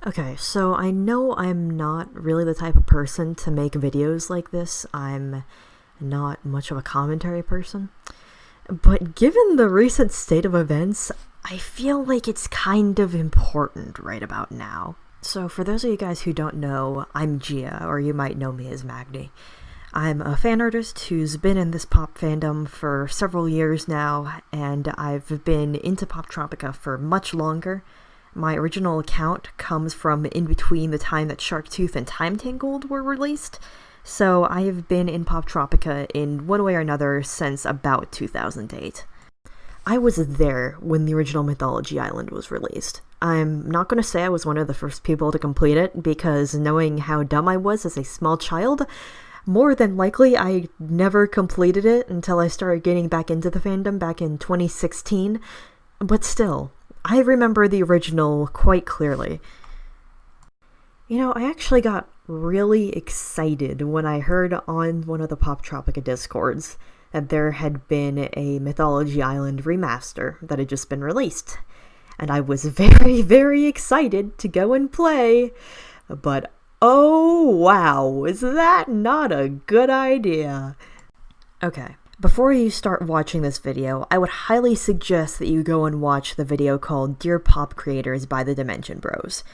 Okay, so I know I'm not really the type of person to make videos like this. I'm not much of a commentary person. But given the recent state of events, I feel like it's kind of important right about now. So for those of you guys who don't know, I'm Gia, or you might know me as Magni. I'm a fan artist who's been in this pop fandom for several years now, and I've been into Poptropica for much longer. My original account comes from in between the time that Sharktooth and Time Tangled were released, so I have been in Poptropica in one way or another since about 2008. I was there when the original Mythology Island was released. I'm not going to say I was one of the first people to complete it, because knowing how dumb I was as a small child, more than likely I never completed it until I started getting back into the fandom back in 2016, but still, I remember the original quite clearly. You know, I actually got really excited when I heard on one of the Poptropica discords that there had been a Mythology Island remaster that had just been released. And I was very, very excited to go and play. But oh wow, is that not a good idea? Okay. Before you start watching this video, I would highly suggest that you go and watch the video called Dear Pop Creators by the Dimension Bros.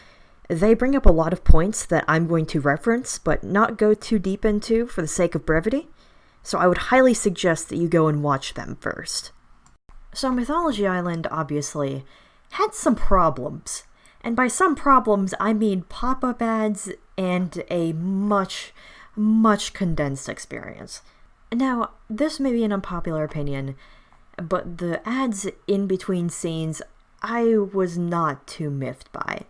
They bring up a lot of points that I'm going to reference, but not go too deep into for the sake of brevity, so I would highly suggest that you go and watch them first. So Mythology Island, obviously, had some problems. And by some problems, I mean pop-up ads and a much condensed experience. Now, this may be an unpopular opinion, but the ads in between scenes I was not too miffed by.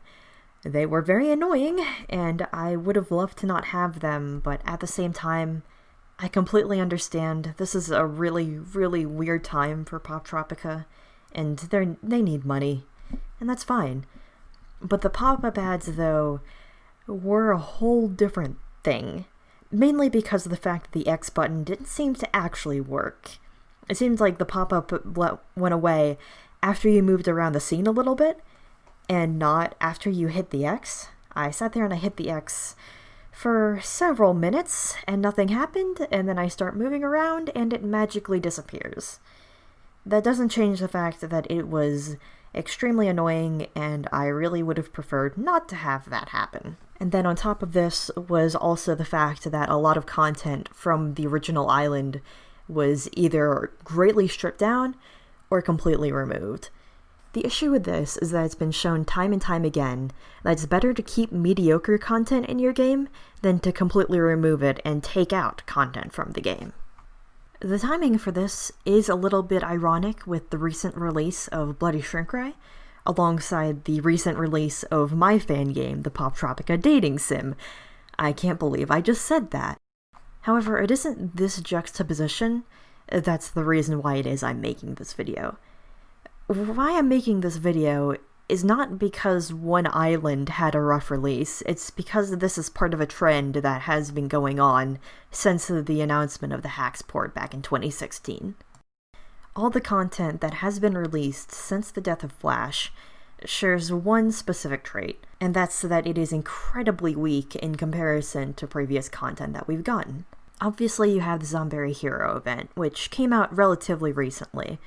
They were very annoying, and I would have loved to not have them, but at the same time, I completely understand this is a really weird time for Poptropica, and they need money, and that's fine. But the pop-up ads, though, were a whole different thing. Mainly because of the fact that the X button didn't seem to actually work. It seemed like the pop-up went away after you moved around the scene a little bit, and not after you hit the X. I sat there and I hit the X for several minutes, and nothing happened, and then I start moving around, and it magically disappears. That doesn't change the fact that it was extremely annoying, and I really would have preferred not to have that happen. And then on top of this was also the fact that a lot of content from the original island was either greatly stripped down or completely removed. The issue with this is that it's been shown time and time again that it's better to keep mediocre content in your game than to completely remove it and take out content from the game. The timing for this is a little bit ironic with the recent release of Bloody Shrinkray, alongside the recent release of my fan game, the Poptropica dating sim. I can't believe I just said that. However, it isn't this juxtaposition that's the reason why it is I'm making this video. Why I'm making this video is not because one island had a rough release, it's because this is part of a trend that has been going on since the announcement of the HAXE port back in 2016. All the content that has been released since the death of Flash shares one specific trait, and that's that it is incredibly weak in comparison to previous content that we've gotten. Obviously, you have the Zomberry Hero event, which came out relatively recently.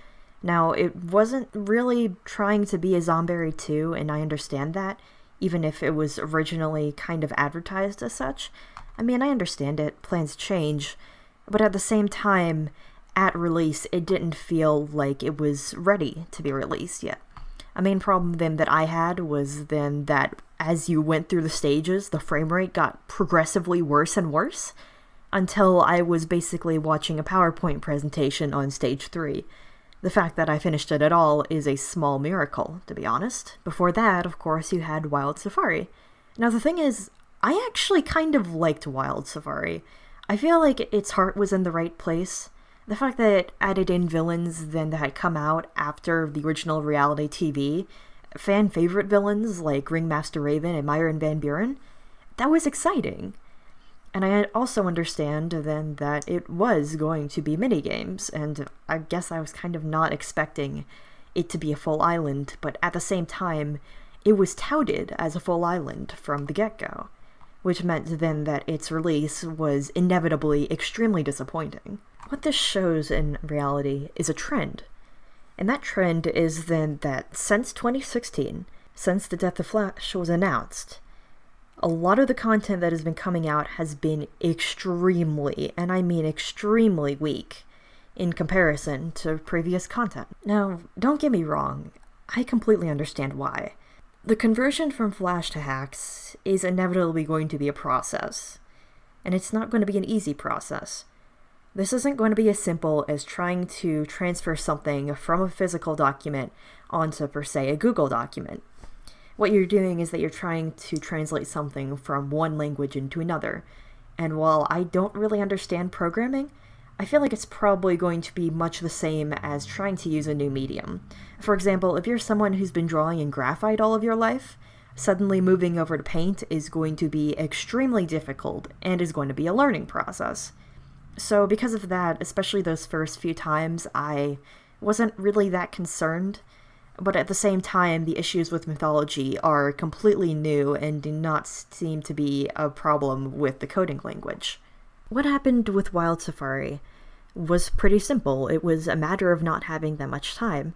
Now, it wasn't really trying to be a Zomberry 2, and I understand that, even if it was originally kind of advertised as such. I mean, I understand it, plans change, but at the same time, at release, it didn't feel like it was ready to be released yet. A main problem then that I had was then that as you went through the stages, the frame rate got progressively worse and worse, until I was basically watching a PowerPoint presentation on stage 3. The fact that I finished it at all is a small miracle, to be honest. Before that, of course, you had Wild Safari. Now the thing is, I actually kind of liked Wild Safari. I feel like its heart was in the right place. The fact that it added in villains then that had come out after the original reality TV, fan favorite villains like Ringmaster Raven and Myron Van Buren, that was exciting. And I also understand then that it was going to be minigames, and I guess I was kind of not expecting it to be a full island, but at the same time, it was touted as a full island from the get-go, which meant then that its release was inevitably extremely disappointing. What this shows in reality is a trend, and that trend is then that since 2016, since the death of Flash was announced, a lot of the content that has been coming out has been extremely, and I mean extremely weak in comparison to previous content. Now, don't get me wrong, I completely understand why. The conversion from Flash to HAXE is inevitably going to be a process, and it's not going to be an easy process. This isn't going to be as simple as trying to transfer something from a physical document onto, per se, a Google document. What you're doing is that you're trying to translate something from one language into another, and while I don't really understand programming, I feel like it's probably going to be much the same as trying to use a new medium. For example, if you're someone who's been drawing in graphite all of your life, suddenly moving over to paint is going to be extremely difficult and is going to be a learning process. So because of that, especially those first few times, I wasn't really that concerned. But at the same time, the issues with mythology are completely new and do not seem to be a problem with the coding language. What happened with Wild Safari was pretty simple. It was a matter of not having that much time.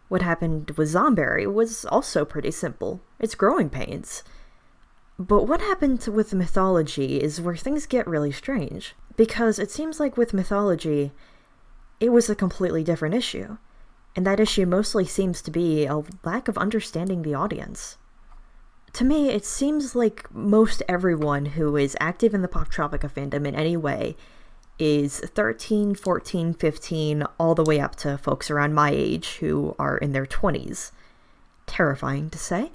What happened with Zomberry was also pretty simple. It's growing pains. But what happened with mythology is where things get really strange, because it seems like with mythology, it was a completely different issue. And that issue mostly seems to be a lack of understanding the audience. To me, it seems like most everyone who is active in the Poptropica fandom in any way is 13, 14, 15, all the way up to folks around my age who are in their 20s. Terrifying to say.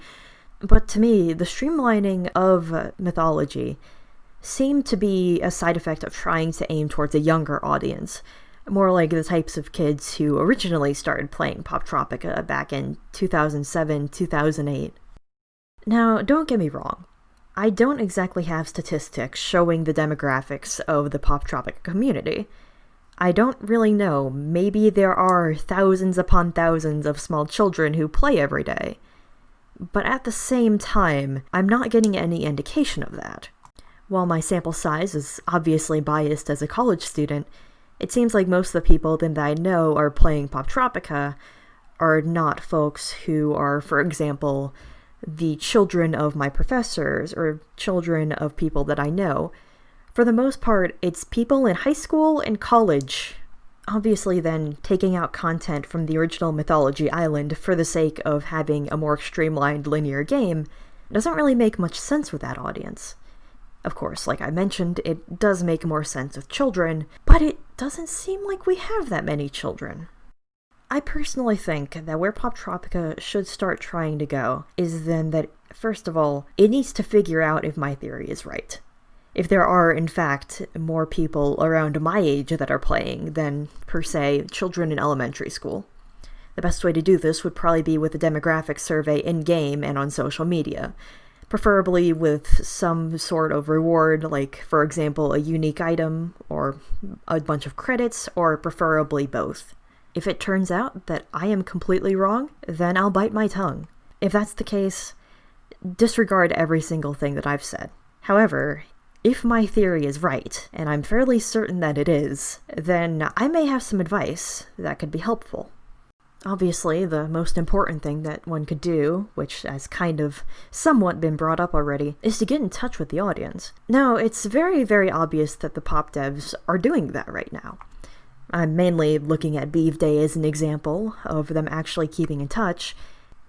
But to me, the streamlining of mythology seemed to be a side effect of trying to aim towards a younger audience, more like the types of kids who originally started playing Poptropica back in 2007, 2008. Now, don't get me wrong. I don't exactly have statistics showing the demographics of the Poptropica community. I don't really know. Maybe there are thousands upon thousands of small children who play every day. But at the same time, I'm not getting any indication of that. While my sample size is obviously biased as a college student, it seems like most of the people that I know are playing Poptropica are not folks who are, for example, the children of my professors or children of people that I know. For the most part, it's people in high school and college. Obviously then, taking out content from the original Mythology Island for the sake of having a more streamlined linear game doesn't really make much sense with that audience. Of course, like I mentioned, it does make more sense with children, but it doesn't seem like we have that many children. I personally think that where Poptropica should start trying to go is then that, first of all, it needs to figure out if my theory is right. If there are, in fact, more people around my age that are playing than, per se, children in elementary school. The best way to do this would probably be with a demographic survey in-game and on social media, preferably with some sort of reward, like, for example, a unique item, or a bunch of credits, or preferably both. If it turns out that I am completely wrong, then I'll bite my tongue. If that's the case, disregard every single thing that I've said. However, if my theory is right, and I'm fairly certain that it is, then I may have some advice that could be helpful. Obviously, the most important thing that one could do, which has kind of somewhat been brought up already, is to get in touch with the audience. Now, it's very, very obvious that the pop devs are doing that right now. I'm mainly looking at Beeve Day as an example of them actually keeping in touch,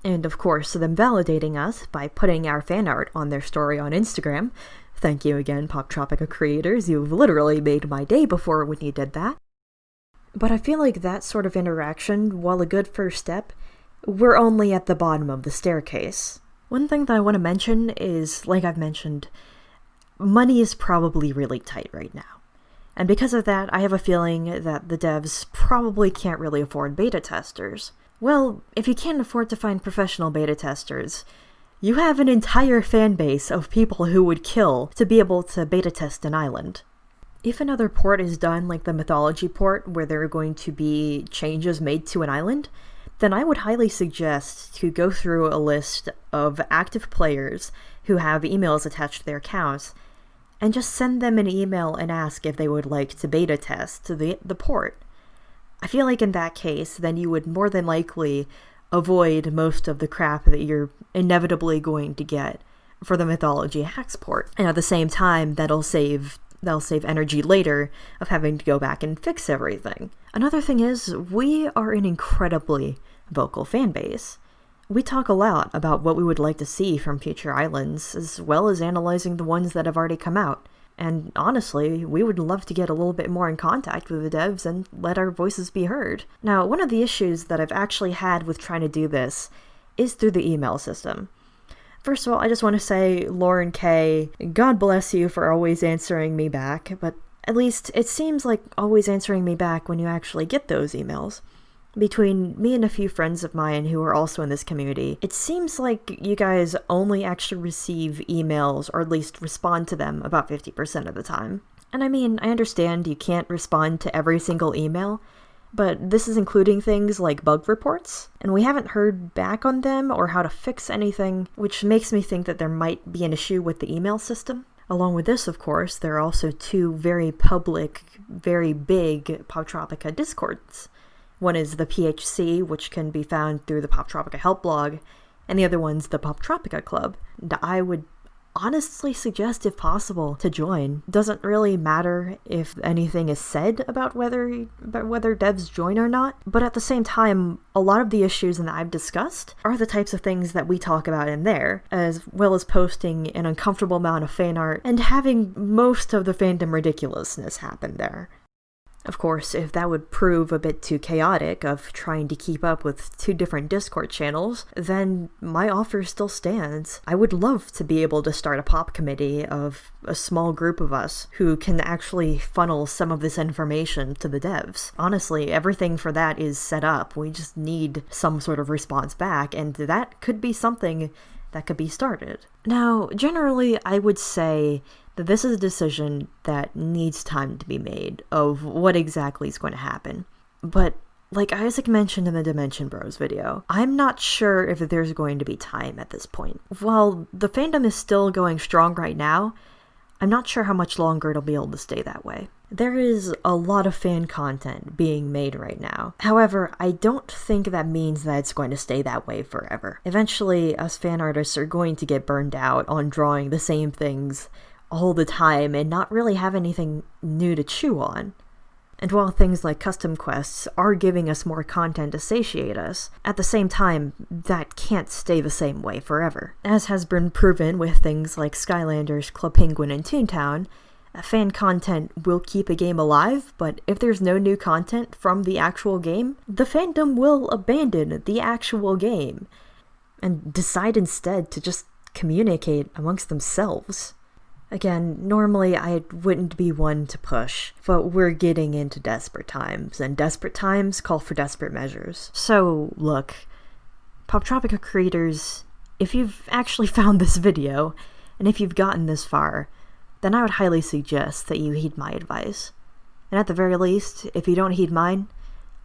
and of course them validating us by putting our fan art on their story on Instagram. Thank you again, Poptropica creators, you've literally made my day before when you did that. But I feel like that sort of interaction, while a good first step, we're only at the bottom of the staircase. One thing that I want to mention is, like I've mentioned, money is probably really tight right now. And because of that, I have a feeling that the devs probably can't really afford beta testers. Well, if you can't afford to find professional beta testers, you have an entire fan base of people who would kill to be able to beta test an island. If another port is done like the Mythology port, where there are going to be changes made to an island, then I would highly suggest to go through a list of active players who have emails attached to their accounts and just send them an email and ask if they would like to beta test the port. I feel like in that case, then you would more than likely avoid most of the crap that you're inevitably going to get for the Mythology HAXE port. And at the same time, they'll save energy later of having to go back and fix everything. Another thing is, we are an incredibly vocal fan base. We talk a lot about what we would like to see from future islands, as well as analyzing the ones that have already come out. And honestly, we would love to get a little bit more in contact with the devs and let our voices be heard. Now, one of the issues that I've actually had with trying to do this is through the email system. First of all, I just want to say, Lauren K., God bless you for always answering me back, but at least it seems like always answering me back when you actually get those emails. Between me and a few friends of mine who are also in this community, it seems like you guys only actually receive emails, or at least respond to them, about 50% of the time. And I mean, I understand you can't respond to every single email, but this is including things like bug reports, and we haven't heard back on them or how to fix anything, which makes me think that there might be an issue with the email system. Along with this, of course, there are also two very public, very big Poptropica discords. One is the PHC, which can be found through the Poptropica help blog, and the other one's the Poptropica Club. And I would honestly suggest, if possible, to join. Doesn't really matter if anything is said about whether devs join or not, but at the same time, a lot of the issues that I've discussed are the types of things that we talk about in there, as well as posting an uncomfortable amount of fan art and having most of the fandom ridiculousness happen there. Of course, if that would prove a bit too chaotic of trying to keep up with two different Discord channels, then my offer still stands. I would love to be able to start a pop committee of a small group of us who can actually funnel some of this information to the devs. Honestly, everything for that is set up. We just need some sort of response back, and that could be something that could be started. Now, generally, I would say that this is a decision that needs time to be made of what exactly is going to happen. But like Isaac mentioned in the Dimension Bros video, I'm not sure if there's going to be time at this point. While the fandom is still going strong right now, I'm not sure how much longer it'll be able to stay that way. There is a lot of fan content being made right now. However, I don't think that means that it's going to stay that way forever. Eventually, us fan artists are going to get burned out on drawing the same things all the time and not really have anything new to chew on. And while things like custom quests are giving us more content to satiate us, at the same time, that can't stay the same way forever. As has been proven with things like Skylanders, Club Penguin, and Toontown, fan content will keep a game alive, but if there's no new content from the actual game, the fandom will abandon the actual game and decide instead to just communicate amongst themselves. Again, normally I wouldn't be one to push, but we're getting into desperate times, and desperate times call for desperate measures. So, look, Poptropica creators, if you've actually found this video, and if you've gotten this far, then I would highly suggest that you heed my advice. And at the very least, if you don't heed mine,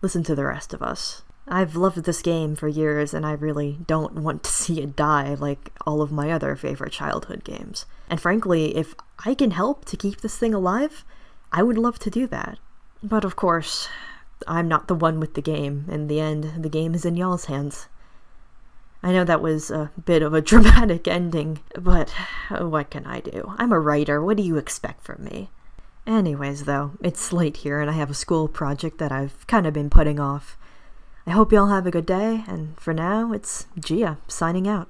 listen to the rest of us. I've loved this game for years, and I really don't want to see it die like all of my other favorite childhood games. And frankly, if I can help to keep this thing alive, I would love to do that. But of course, I'm not the one with the game. In the end, the game is in y'all's hands. I know that was a bit of a dramatic ending, but what can I do? I'm a writer, what do you expect from me? Anyways though, it's late here and I have a school project that I've kind of been putting off. I hope y'all have a good day, and for now, it's Gia, signing out.